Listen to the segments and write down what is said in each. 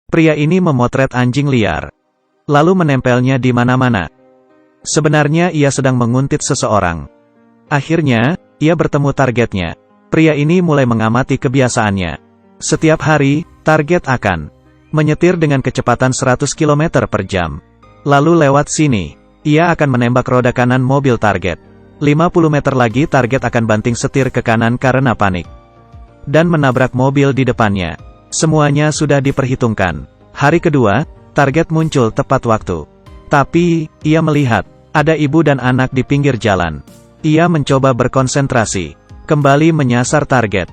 Pria ini memotret anjing liar, lalu menempelnya di mana-mana. Sebenarnya ia sedang menguntit seseorang. Akhirnya, ia bertemu targetnya. Pria ini mulai mengamati kebiasaannya. Setiap hari, target akan menyetir dengan kecepatan 100 km per jam. Lalu lewat sini, ia akan menembak roda kanan mobil target. 50 meter lagi target akan banting setir ke kanan karena panik, dan menabrak mobil di depannya. Semuanya sudah diperhitungkan. Hari kedua, target muncul tepat waktu. Tapi, ia melihat ada ibu dan anak di pinggir jalan. Ia mencoba berkonsentrasi, kembali menyasar target.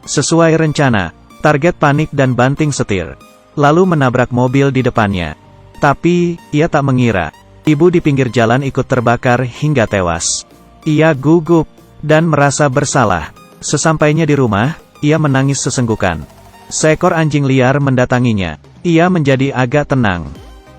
Sesuai rencana, target panik dan banting setir, lalu menabrak mobil di depannya. Tapi, ia tak mengira, ibu di pinggir jalan ikut terbakar hingga tewas. Ia gugup dan merasa bersalah. Sesampainya di rumah, ia menangis sesenggukan. Seekor anjing liar mendatanginya. Ia menjadi agak tenang.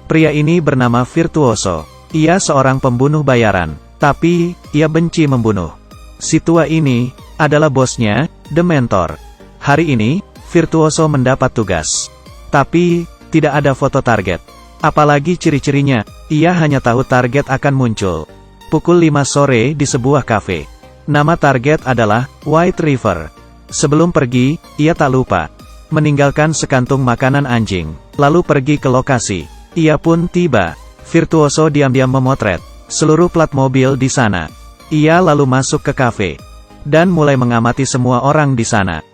Pria ini bernama Virtuoso. Ia seorang pembunuh bayaran, tapi ia benci membunuh. Si tua ini adalah bosnya, The Mentor. Hari ini, Virtuoso mendapat tugas. Tapi, tidak ada foto target. Apalagi ciri-cirinya, ia hanya tahu target akan muncul pukul 5 sore di sebuah kafe. Nama target adalah White River. Sebelum pergi, ia tak lupa meninggalkan sekantung makanan anjing, lalu pergi ke lokasi. Ia pun tiba. Virtuoso diam-diam memotret seluruh plat mobil di sana. Ia lalu masuk ke kafe dan mulai mengamati semua orang di sana.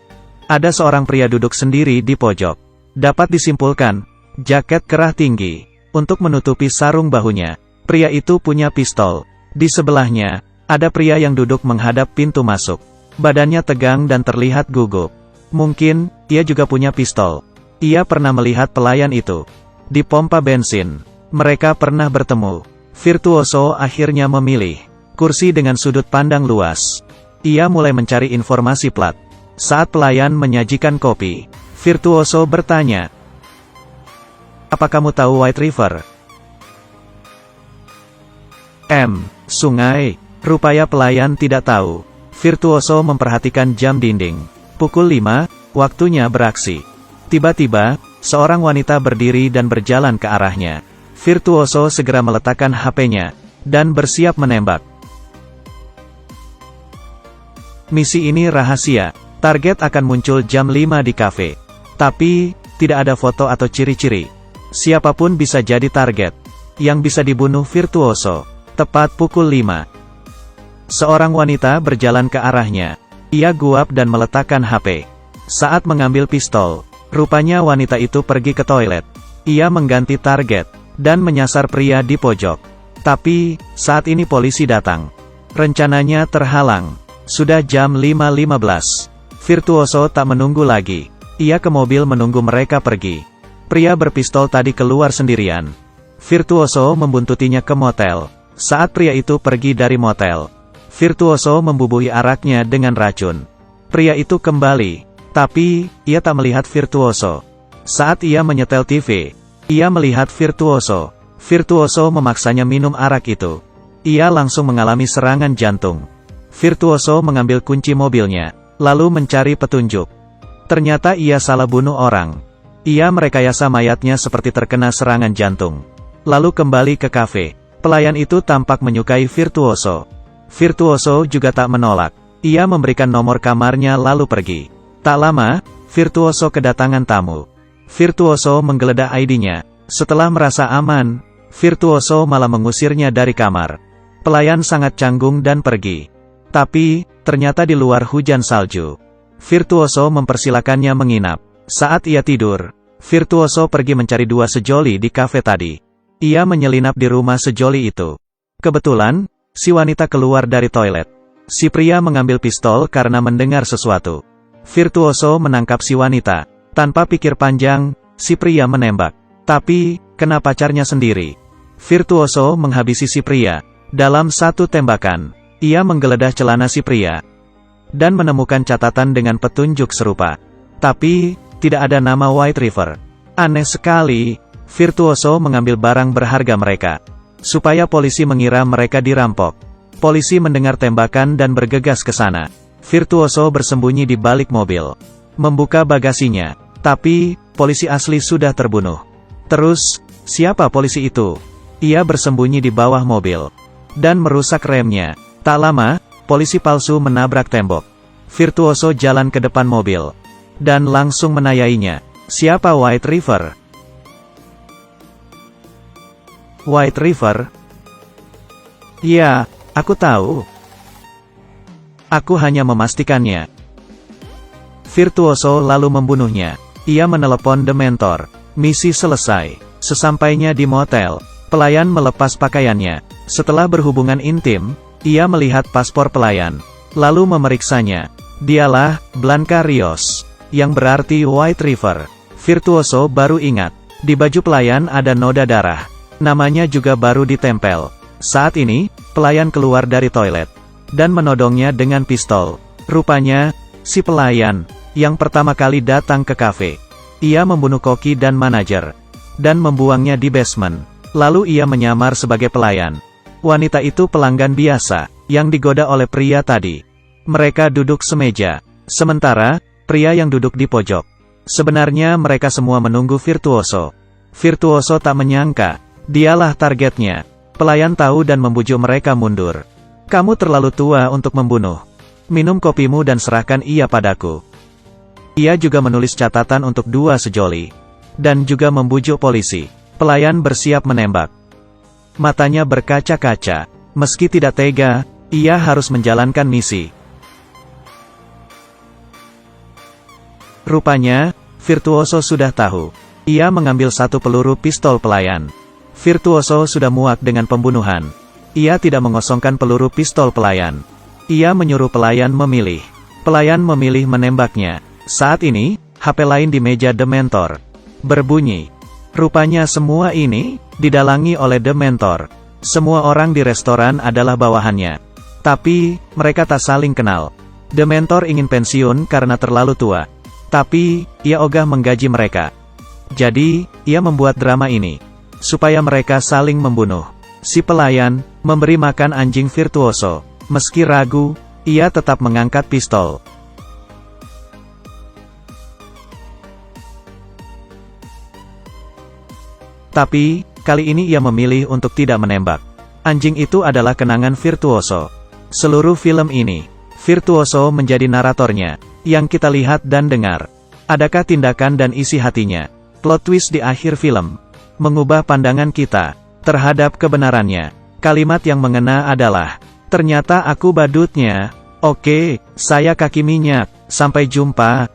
Ada seorang pria duduk sendiri di pojok. Dapat disimpulkan, jaket kerah tinggi untuk menutupi sarung bahunya. Pria itu punya pistol. Di sebelahnya, ada pria yang duduk menghadap pintu masuk. Badannya tegang dan terlihat gugup. Mungkin, ia juga punya pistol. Ia pernah melihat pelayan itu di pompa bensin. Mereka pernah bertemu. Virtuoso akhirnya memilih kursi dengan sudut pandang luas. Ia mulai mencari informasi plat. Saat pelayan menyajikan kopi, Virtuoso bertanya, "Apa kamu tahu White River?" Sungai. Rupanya pelayan tidak tahu. Virtuoso memperhatikan jam dinding. Pukul 5, waktunya beraksi. Tiba-tiba, seorang wanita berdiri dan berjalan ke arahnya. Virtuoso segera meletakkan HP-nya, dan bersiap menembak. Misi ini rahasia. Target akan muncul jam 5 di kafe. Tapi, tidak ada foto atau ciri-ciri. Siapapun bisa jadi target yang bisa dibunuh Virtuoso. Tepat pukul 5. Seorang wanita berjalan ke arahnya. Ia guap dan meletakkan HP. Saat mengambil pistol, rupanya wanita itu pergi ke toilet. Ia mengganti target dan menyasar pria di pojok. Tapi, saat ini polisi datang. Rencananya terhalang. Sudah jam 5.15. Virtuoso tak menunggu lagi. Ia ke mobil menunggu mereka pergi. Pria berpistol tadi keluar sendirian. Virtuoso membuntutinya ke motel. Saat pria itu pergi dari motel, Virtuoso membubuhi araknya dengan racun. Pria itu kembali, tapi ia tak melihat Virtuoso. Saat ia menyetel TV, ia melihat Virtuoso. Virtuoso memaksanya minum arak itu. Ia langsung mengalami serangan jantung. Virtuoso mengambil kunci mobilnya, lalu mencari petunjuk. Ternyata ia salah bunuh orang. Ia merekayasa mayatnya seperti terkena serangan jantung. Lalu kembali ke kafe. Pelayan itu tampak menyukai Virtuoso. Virtuoso juga tak menolak. Ia memberikan nomor kamarnya lalu pergi. Tak lama, Virtuoso kedatangan tamu. Virtuoso menggeledah ID-nya. Setelah merasa aman, Virtuoso malah mengusirnya dari kamar. Pelayan sangat canggung dan pergi. Tapi, ternyata di luar hujan salju. Virtuoso mempersilakannya menginap. Saat ia tidur, Virtuoso pergi mencari dua sejoli di kafe tadi. Ia menyelinap di rumah sejoli itu. Kebetulan, si wanita keluar dari toilet. Si pria mengambil pistol karena mendengar sesuatu. Virtuoso menangkap si wanita. Tanpa pikir panjang, si pria menembak. Tapi, kena pacarnya sendiri. Virtuoso menghabisi si pria. Dalam satu tembakan, ia menggeledah celana si pria dan menemukan catatan dengan petunjuk serupa. Tapi, tidak ada nama White River. Aneh sekali. Virtuoso mengambil barang berharga mereka, supaya polisi mengira mereka dirampok. Polisi mendengar tembakan dan bergegas ke sana. Virtuoso bersembunyi di balik mobil. Membuka bagasinya. Tapi, polisi asli sudah terbunuh. Terus, siapa polisi itu? Ia bersembunyi di bawah mobil. Dan merusak remnya. Tak lama, polisi palsu menabrak tembok. Virtuoso jalan ke depan mobil. Dan langsung menanyainya. Siapa White River? White River? Ya, aku tahu. Aku hanya memastikannya. Virtuoso lalu membunuhnya. Ia menelepon Dementor. Misi selesai. Sesampainya di motel, pelayan melepas pakaiannya. Setelah berhubungan intim, ia melihat paspor pelayan. Lalu memeriksanya. Dialah Blanca Rios, yang berarti White River. Virtuoso baru ingat. Di baju pelayan ada noda darah. Namanya juga baru ditempel. Saat ini, pelayan keluar dari toilet. Dan menodongnya dengan pistol. Rupanya, si pelayan, yang pertama kali datang ke kafe. Ia membunuh koki dan manajer. Dan membuangnya di basement. Lalu ia menyamar sebagai pelayan. Wanita itu pelanggan biasa, yang digoda oleh pria tadi. Mereka duduk semeja. Sementara, pria yang duduk di pojok. Sebenarnya mereka semua menunggu Virtuoso. Virtuoso tak menyangka, dialah targetnya. Pelayan tahu dan membujuk mereka mundur. Kamu terlalu tua untuk membunuh. Minum kopimu dan serahkan ia padaku. Ia juga menulis catatan untuk 2 sejoli. Dan juga membujuk polisi. Pelayan bersiap menembak. Matanya berkaca-kaca. Meski tidak tega, ia harus menjalankan misi. Rupanya, Virtuoso sudah tahu. Ia mengambil 1 peluru pistol pelayan. Virtuoso sudah muak dengan pembunuhan. Ia tidak mengosongkan peluru pistol pelayan. Ia menyuruh pelayan memilih. Pelayan memilih menembaknya. Saat ini, HP lain di meja Dementor berbunyi. Rupanya semua ini didalangi oleh Dementor. Semua orang di restoran adalah bawahannya. Tapi, mereka tak saling kenal. Dementor ingin pensiun karena terlalu tua. Tapi, ia ogah menggaji mereka. Jadi, ia membuat drama ini. Supaya mereka saling membunuh. Si pelayan, memberi makan anjing Virtuoso. Meski ragu, ia tetap mengangkat pistol. Tapi, kali ini ia memilih untuk tidak menembak. Anjing itu adalah kenangan Virtuoso. Seluruh film ini, Virtuoso menjadi naratornya, yang kita lihat dan dengar. Adakah tindakan dan isi hatinya? Plot twist di akhir film mengubah pandangan kita terhadap kebenarannya. Kalimat yang mengena adalah, ternyata aku badutnya. Oke, saya kaki minyak. Sampai jumpa.